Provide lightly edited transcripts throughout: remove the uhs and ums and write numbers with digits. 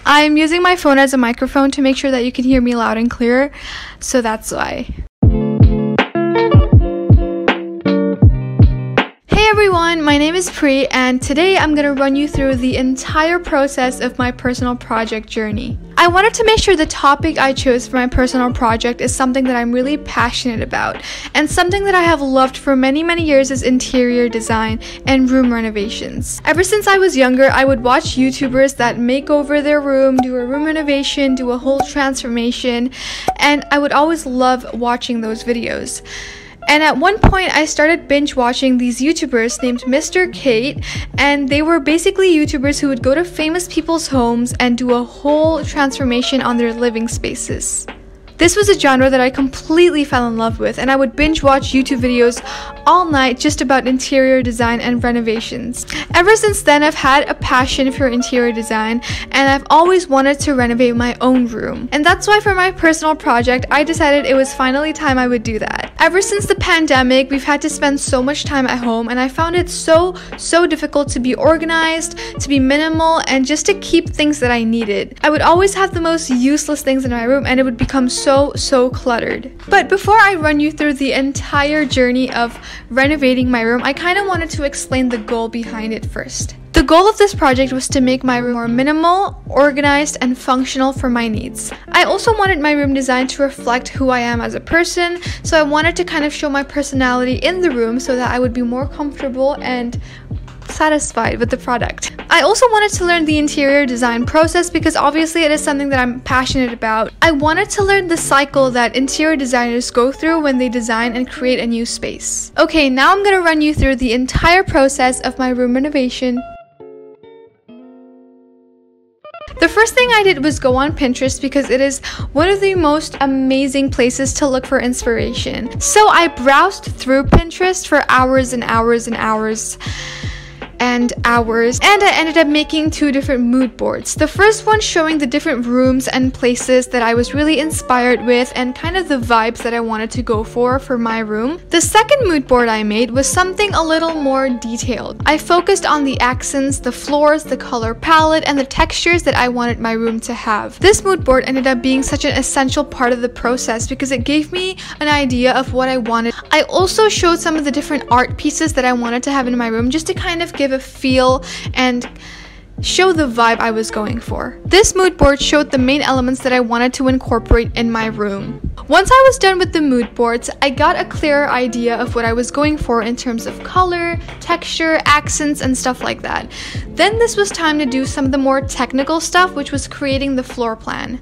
I'm using my phone as a microphone to make sure that you can hear me loud and clear, so that's why. Hey everyone, my name is Pri, and today I'm going to run you through the entire process of my personal project journey. I wanted to make sure the topic I chose for my personal project is something that I'm really passionate about, and something that I have loved for many years is interior design and room renovations. Ever since I was younger, I would watch YouTubers that make over their room, do a room renovation, do a whole transformation, and I would always love watching those videos. And at one point, I started binge watching these YouTubers named Mr. Kate, and they were basically YouTubers who would go to famous people's homes and do a whole transformation on their living spaces. This was a genre that I completely fell in love with, and I would binge watch YouTube videos all night just about interior design and renovations. Ever since then, I've had a passion for interior design, and I've always wanted to renovate my own room. And that's why for my personal project, I decided it was finally time I would do that. Ever since the pandemic, we've had to spend so much time at home, and I found it so difficult to be organized, to be minimal, and just to keep things that I needed. I would always have the most useless things in my room, and it would become so cluttered. But before I run you through the entire journey of renovating my room, I kind of wanted to explain the goal behind it first. The goal of this project was to make my room more minimal, organized, and functional for my needs. I also wanted my room design to reflect who I am as a person, so I wanted to kind of show my personality in the room so that I would be more comfortable and satisfied with the product. I also wanted to learn the interior design process because obviously it is something that I'm passionate about. I wanted to learn the cycle that interior designers go through when they design and create a new space. Okay, now I'm gonna run you through the entire process of my room renovation. The first thing I did was go on Pinterest because it is one of the most amazing places to look for inspiration. So I browsed through Pinterest for hours and hours and hours. And I ended up making two different mood boards. The first one showing the different rooms and places that I was really inspired with and kind of the vibes that I wanted to go for my room. The second mood board I made was something a little more detailed. I focused on the accents, the floors, the color palette, and the textures that I wanted my room to have. This mood board ended up being such an essential part of the process because it gave me an idea of what I wanted. I also showed some of the different art pieces that I wanted to have in my room just to kind of give a feel and show the vibe I was going for. This mood board showed the main elements that I wanted to incorporate in my room. Once I was done with the mood boards, I got a clearer idea of what I was going for in terms of color, texture, accents, and stuff like that. Then this was time to do some of the more technical stuff, which was creating the floor plan.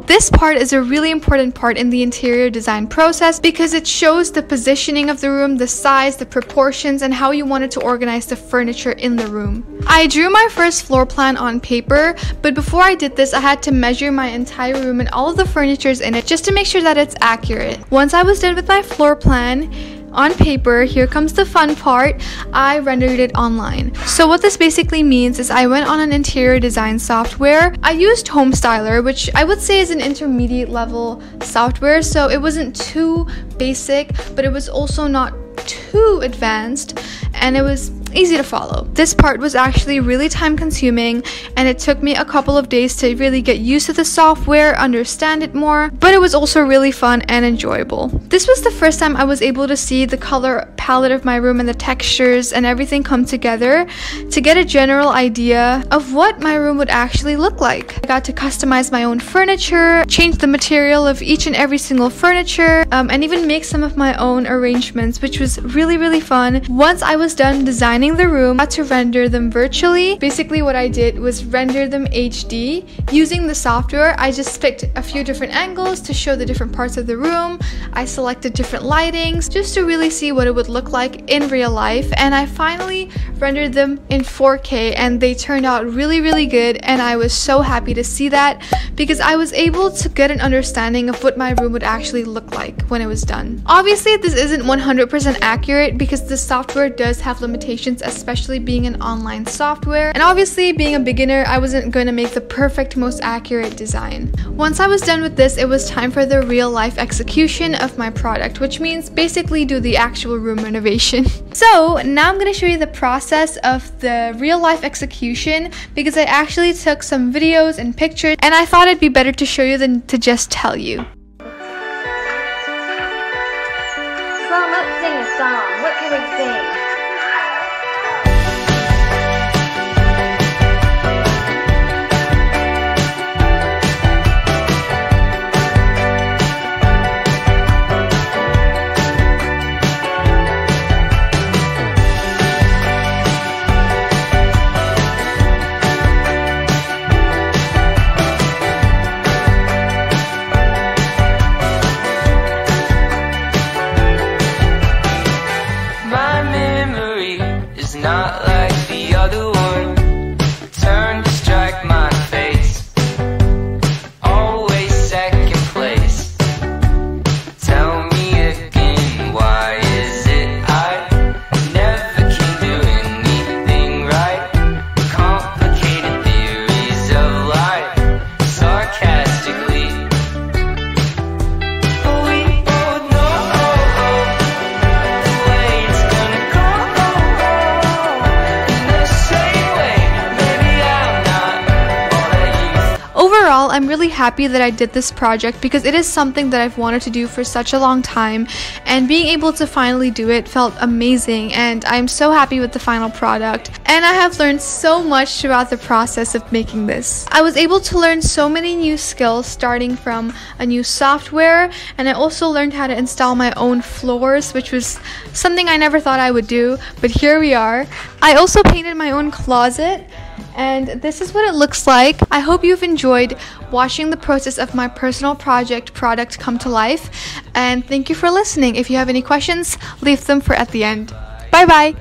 This part is a really important part in the interior design process because it shows the positioning of the room, the size, the proportions, and how you wanted to organize the furniture in the room. I drew my first floor plan on paper, but before I did this, I had to measure my entire room and all of the furnitures in it just to make sure that it's accurate. Once I was done with my floor plan, on paper, here comes the fun part, I rendered it online. So what this basically means is I went on an interior design software. I used Homestyler, which I would say is an intermediate level software, so it wasn't too basic, but it was also not too advanced, and it was easy to follow. This part was actually really time consuming, and it took me a couple of days to really get used to the software, understand it more, but it was also really fun and enjoyable. This was the first time I was able to see the color palette of my room and the textures and everything come together to get a general idea of what my room would actually look like. I got to customize my own furniture, change the material of each and every single furniture, and even make some of my own arrangements, which was really fun. Once I was done designing the room, I had to render them virtually. Basically what I did was render them HD. Using the software, I just picked a few different angles to show the different parts of the room. I selected different lightings just to really see what it would look like in real life, and I finally rendered them in 4K, and they turned out really good, and I was so happy to see that because I was able to get an understanding of what my room would actually look like when it was done. Obviously this isn't 100% accurate because the software does have limitations experience, especially being an online software. And obviously, being a beginner, I wasn't going to make the perfect, most accurate design. Once I was done with this, it was time for the real life execution of my product, which means basically do the actual room renovation. So now I'm going to show you the process of the real life execution, because I actually took some videos and pictures, and I thought it'd be better to show you than to just tell you. So let's sing a song. What can we sing? Not like the other one. Turn to strike my face. Always second place. Tell me again, why is it I never can do anything right? Complicated theories of life, sarcastically. But we both know the way it's gonna go. Overall, I'm really happy that I did this project because it is something that I've wanted to do for such a long time, and being able to finally do it felt amazing, and I'm so happy with the final product. And I have learned so much throughout the process of making this. I was able to learn so many new skills, starting from a new software, and I also learned how to install my own floors, which was something I never thought I would do, but here we are. I also painted my own closet, and this is what it looks like. I hope you've enjoyed watching the process of my personal product come to life, and thank you for listening. If you have any questions, leave them for at the end. Bye bye.